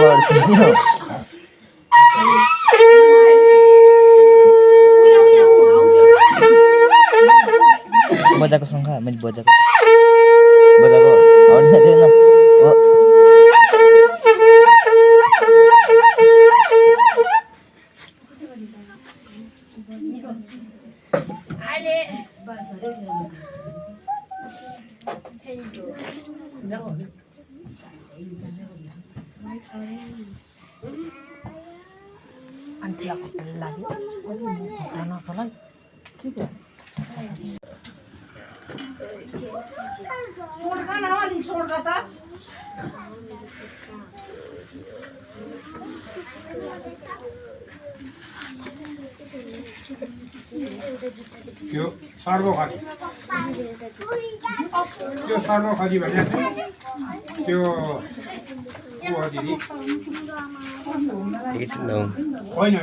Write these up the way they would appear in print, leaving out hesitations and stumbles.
पर्छ बजाको सँगै मैले बजाको हड्न थिएन हो Antiako lagi. Karena salah. Tidak. सोडका नावाली सोडका त यो सर्वखरी त्यो सर्वखरी भने त्यो को हो दिदी होइन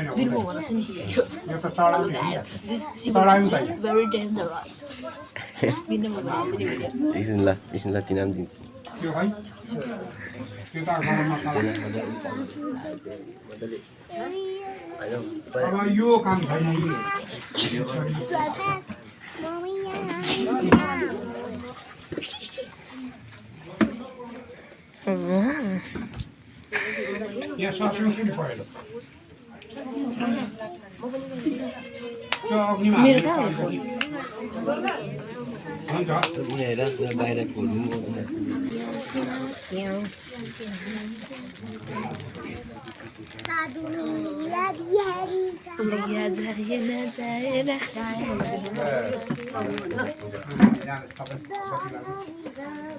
यो त चढाउने चढाउनु त very dangerous. एकछिन ल तिनीहरू पनि दिन्छु त्यो है त्यो त अब यो काम छैन यहाँ सक्नु पनि पऱ्यो त्यो अग्निमा हुन्छ हेर बाहिर खोल्नु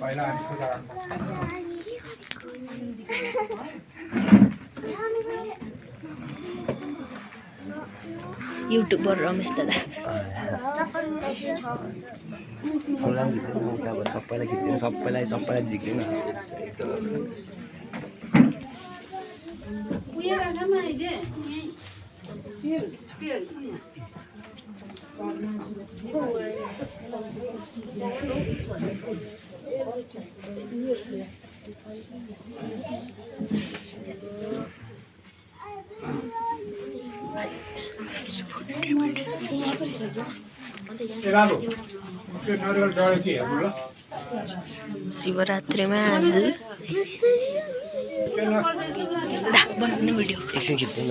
पहिला हामी सुधार युट्युबर रमेश दादा सबैलाई खिच्दैन सबैलाई झिक्दैन शिवरात्रिमा आज बनाउने भिडियो एकछिन खिच्दैन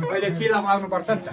अहिले किला पाल्नुपर्छ नि त